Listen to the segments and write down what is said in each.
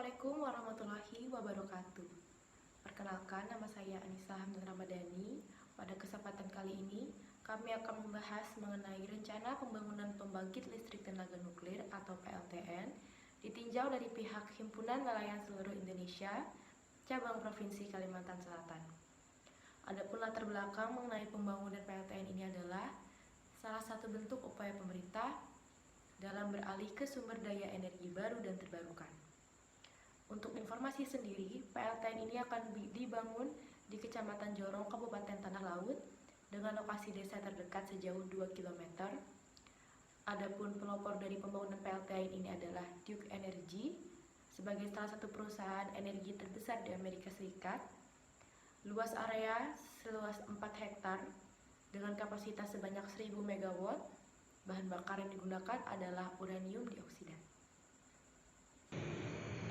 Assalamualaikum warahmatullahi wabarakatuh. Perkenalkan, nama saya Anissa Hamdan Ramadhani. Pada kesempatan kali ini, kami akan membahas mengenai rencana pembangunan pembangkit listrik tenaga nuklir atau PLTN ditinjau dari pihak Himpunan Nelayan Seluruh Indonesia, cabang Provinsi Kalimantan Selatan. Adapun latar belakang mengenai pembangunan PLTN ini adalah salah satu bentuk upaya pemerintah dalam beralih ke sumber daya energi baru dan terbarukan. Untuk informasi sendiri, PLTN ini akan dibangun di Kecamatan Jorong, Kabupaten Tanah Laut, dengan lokasi desa terdekat sejauh 2 km. Adapun pelopor dari pembangunan PLTN ini adalah Duke Energy, sebagai salah satu perusahaan energi terbesar di Amerika Serikat. Luas area seluas 4 hektar, dengan kapasitas sebanyak 1000 MW. Bahan bakar yang digunakan adalah uranium dioksida.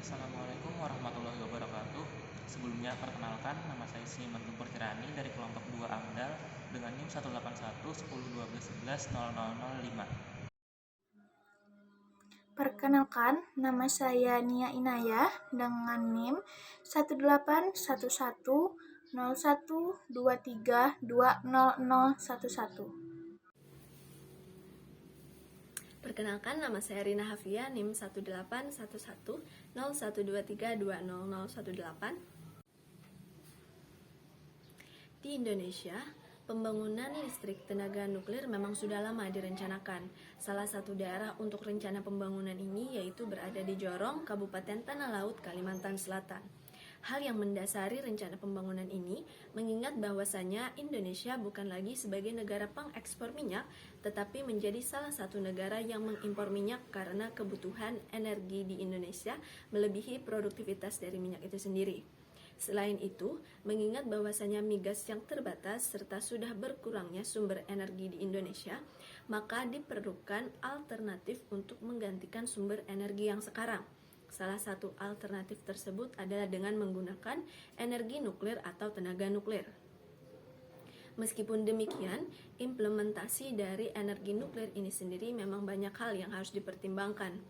Assalamualaikum warahmatullahi wabarakatuh. Sebelumnya perkenalkan, nama saya Siniman Gempur Tirani dari kelompok 2 AMDAL dengan NIM 1811012110005. Perkenalkan, nama saya Nia Inayah dengan NIM 1811012320011. Perkenalkan, nama saya Rina Hafia, NIM 1811012320018. Di Indonesia, pembangunan listrik tenaga nuklir memang sudah lama direncanakan. Salah satu daerah untuk rencana pembangunan ini yaitu berada di Jorong, Kabupaten Tanah Laut, Kalimantan Selatan. Hal yang mendasari rencana pembangunan ini mengingat bahwasanya Indonesia bukan lagi sebagai negara pengekspor minyak, tetapi menjadi salah satu negara yang mengimpor minyak karena kebutuhan energi di Indonesia melebihi produktivitas dari minyak itu sendiri. Selain itu, mengingat bahwasanya migas yang terbatas serta sudah berkurangnya sumber energi di Indonesia, maka diperlukan alternatif untuk menggantikan sumber energi yang sekarang. Salah satu alternatif tersebut adalah dengan menggunakan energi nuklir atau tenaga nuklir. Meskipun demikian, implementasi dari energi nuklir ini sendiri memang banyak hal yang harus dipertimbangkan.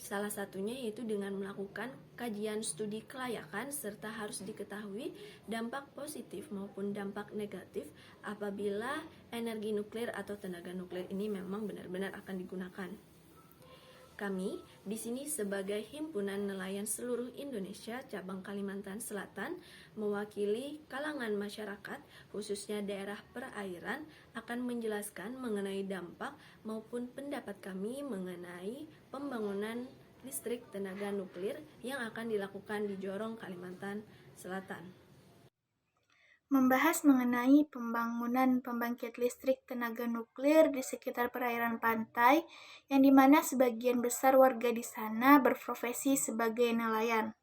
Salah satunya yaitu dengan melakukan kajian studi kelayakan serta harus diketahui dampak positif maupun dampak negatif apabila energi nuklir atau tenaga nuklir ini memang benar-benar akan digunakan. Kami di sini sebagai Himpunan Nelayan Seluruh Indonesia cabang Kalimantan Selatan mewakili kalangan masyarakat khususnya daerah perairan akan menjelaskan mengenai dampak maupun pendapat kami mengenai pembangunan listrik tenaga nuklir yang akan dilakukan di Jorong, Kalimantan Selatan. Membahas mengenai pembangunan pembangkit listrik tenaga nuklir di sekitar perairan pantai, yang dimana sebagian besar warga di sana berprofesi sebagai nelayan.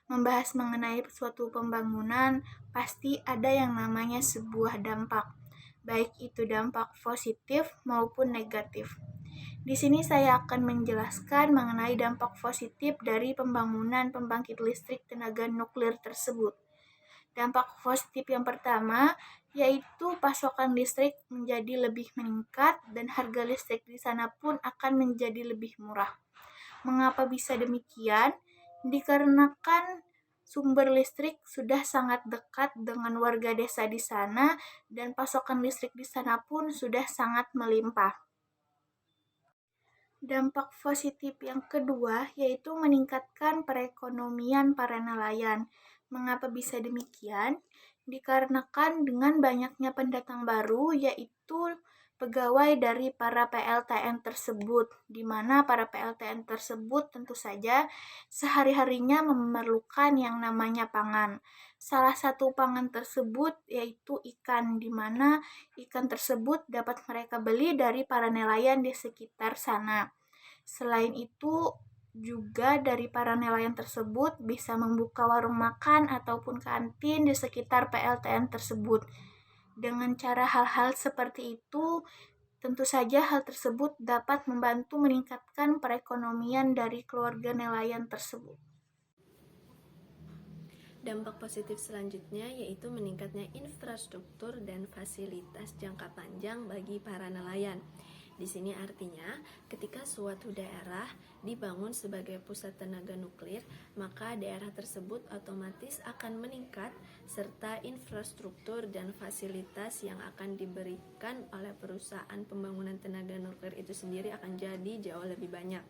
Membahas mengenai suatu pembangunan, pasti ada yang namanya sebuah dampak, baik itu dampak positif maupun negatif. Di sini saya akan menjelaskan mengenai dampak positif dari pembangunan pembangkit listrik tenaga nuklir tersebut. Dampak positif yang pertama yaitu pasokan listrik menjadi lebih meningkat dan harga listrik di sana pun akan menjadi lebih murah. Mengapa bisa demikian? Dikarenakan sumber listrik sudah sangat dekat dengan warga desa di sana dan pasokan listrik di sana pun sudah sangat melimpah. Dampak positif yang kedua yaitu meningkatkan perekonomian para nelayan. Mengapa bisa demikian? Dikarenakan dengan banyaknya pendatang baru yaitu pegawai dari para PLTN tersebut, di mana para PLTN tersebut tentu saja sehari-harinya memerlukan yang namanya pangan. Salah satu pangan tersebut yaitu ikan, di mana ikan tersebut dapat mereka beli dari para nelayan di sekitar sana. Selain itu, juga dari para nelayan tersebut bisa membuka warung makan ataupun kantin di sekitar PLTN tersebut. Dengan cara hal-hal seperti itu, tentu saja hal tersebut dapat membantu meningkatkan perekonomian dari keluarga nelayan tersebut. Dampak positif selanjutnya yaitu meningkatnya infrastruktur dan fasilitas jangka panjang bagi para nelayan. Di sini artinya, ketika suatu daerah dibangun sebagai pusat tenaga nuklir, maka daerah tersebut otomatis akan meningkat serta infrastruktur dan fasilitas yang akan diberikan oleh perusahaan pembangunan tenaga nuklir itu sendiri akan jadi jauh lebih banyak.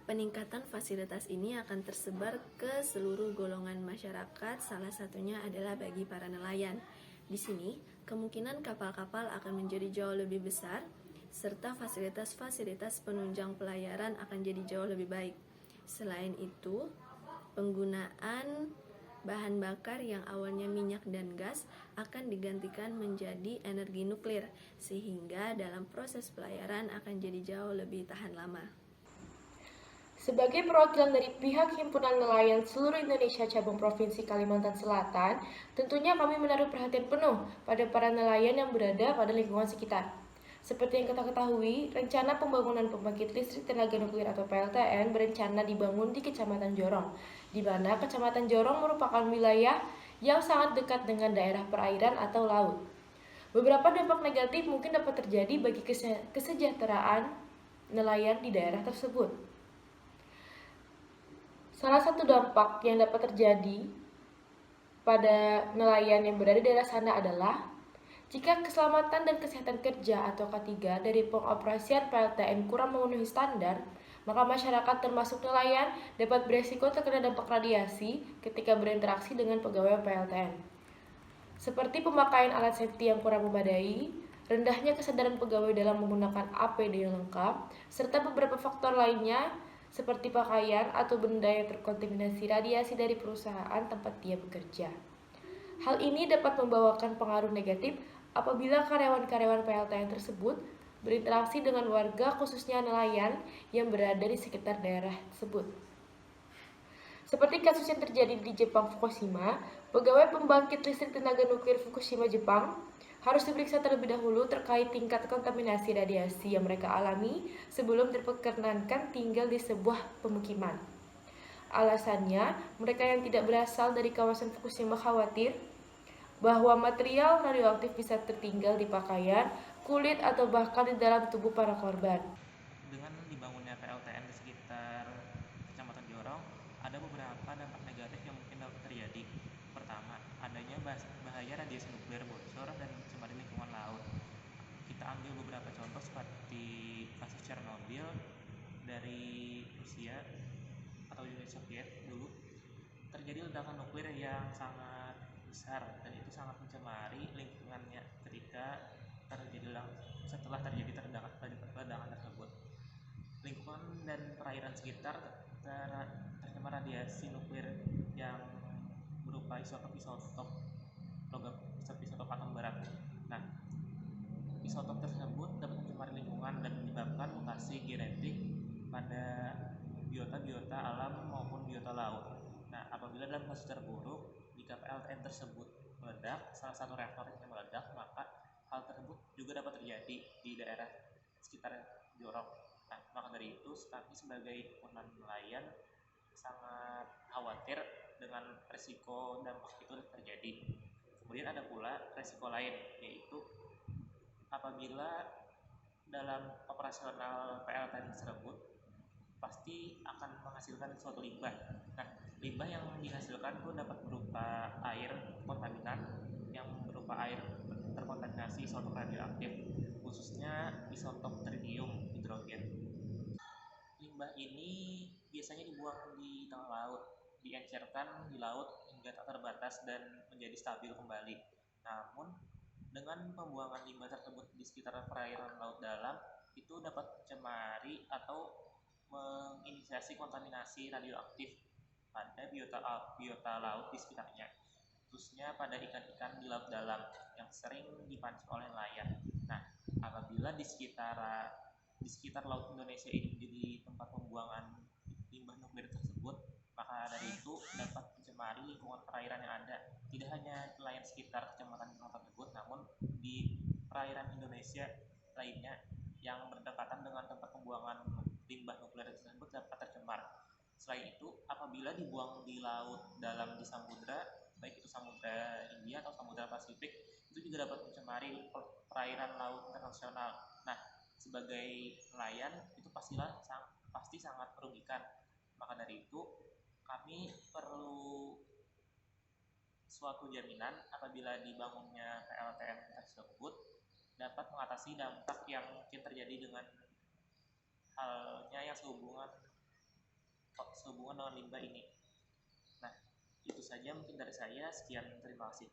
Peningkatan fasilitas ini akan tersebar ke seluruh golongan masyarakat, salah satunya adalah bagi para nelayan. Di sini, kemungkinan kapal-kapal akan menjadi jauh lebih besar, serta fasilitas-fasilitas penunjang pelayaran akan jadi jauh lebih baik. Selain itu, penggunaan bahan bakar yang awalnya minyak dan gas akan digantikan menjadi energi nuklir, sehingga dalam proses pelayaran akan jadi jauh lebih tahan lama. Sebagai perwakilan dari pihak Himpunan Nelayan Seluruh Indonesia Cabang Provinsi Kalimantan Selatan, tentunya kami menaruh perhatian penuh pada para nelayan yang berada pada lingkungan sekitar. Seperti yang kita ketahui, rencana pembangunan pembangkit listrik tenaga nuklir atau PLTN berencana dibangun di Kecamatan Jorong, di mana Kecamatan Jorong merupakan wilayah yang sangat dekat dengan daerah perairan atau laut. Beberapa dampak negatif mungkin dapat terjadi bagi kesejahteraan nelayan di daerah tersebut. Salah satu dampak yang dapat terjadi pada nelayan yang berada di daerah sana adalah jika keselamatan dan kesehatan kerja atau K3 dari pengoperasian PLTN kurang memenuhi standar, maka masyarakat termasuk nelayan dapat beresiko terkena dampak radiasi ketika berinteraksi dengan pegawai PLTN. Seperti pemakaian alat safety yang kurang memadai, rendahnya kesadaran pegawai dalam menggunakan APD yang lengkap, serta beberapa faktor lainnya seperti pakaian atau benda yang terkontaminasi radiasi dari perusahaan tempat dia bekerja. Hal ini dapat membawakan pengaruh negatif apabila karyawan-karyawan PLTN tersebut berinteraksi dengan warga khususnya nelayan yang berada di sekitar daerah tersebut. Seperti kasus yang terjadi di Jepang Fukushima, pegawai pembangkit listrik tenaga nuklir Fukushima Jepang harus diperiksa terlebih dahulu terkait tingkat kontaminasi radiasi yang mereka alami sebelum diperkenankan tinggal di sebuah pemukiman. Alasannya, mereka yang tidak berasal dari kawasan Fukushima khawatir bahwa material radioaktif bisa tertinggal di pakaian, kulit, atau bahkan di dalam tubuh para korban. Dengan dibangunnya PLTN di sekitar Kecamatan Jorong, ada beberapa dampak negatif yang mungkin dapat terjadi. Pertama, adanya bahaya radiasi nuklir bocor dan mencemari lingkungan laut. Kita ambil beberapa contoh seperti kasus Chernobyl dari Rusia atau Uni Soviet dulu. Terjadi ledakan nuklir yang sangat besar dan itu sangat mencemari lingkungannya setelah terjadi ledakan tersebut. Lingkungan dan perairan sekitar tercemar radiasi nuklir yang berupa isotop atom berat. Nah, isotop tersebut dapat mencemari lingkungan dan menyebabkan mutasi genetik pada biota alam maupun biota laut. Nah, apabila dalam kasus terburuk, jika PLTN tersebut meledak, salah satu reaktornya meledak, maka hal tersebut juga dapat terjadi di daerah sekitar Jorong. Nah, maka dari itu kami sebagai himpunan nelayan sangat khawatir dengan resiko dampak itu terjadi. Kemudian ada pula resiko lain, yaitu apabila dalam operasional PLTN tersebut pasti akan menghasilkan suatu limbah. Nah, limbah yang dihasilkan itu dapat berupa air kontaminan yang berupa air terkontaminasi isotop radioaktif, khususnya isotop tritium hidrogen. Limbah ini biasanya dibuang di tengah laut, diencerkan di laut hingga tak terbatas dan menjadi stabil kembali. Namun, dengan pembuangan limbah tersebut di sekitar perairan laut dalam, itu dapat mencemari atau menginisiasi kontaminasi radioaktif pada biota laut di sekitarnya, khususnya pada ikan-ikan di laut dalam yang sering dipancing oleh nelayan. Nah, apabila di sekitar laut Indonesia ini menjadi tempat pembuangan limbah nuklir tersebut, maka dari itu dapat mencemari lingkungan perairan yang ada. Tidak hanya nelayan sekitar kecamatan tersebut, namun di perairan Indonesia lainnya yang berdekatan dengan tempat pembuangan limbah nuklir tersebut dapat tercemar. Selain itu, apabila dibuang di laut dalam di samudra, baik itu samudra Hindia atau samudra Pasifik, itu juga dapat mencemari perairan laut internasional. Nah, sebagai nelayan itu pasti sangat merugikan. Maka dari itu kami perlu suatu jaminan apabila dibangunnya PLTN tersebut dapat mengatasi dampak yang mungkin terjadi dengan halnya yang sehubungan dengan limbah ini. Nah, itu saja mungkin dari saya. Sekian, terima kasih.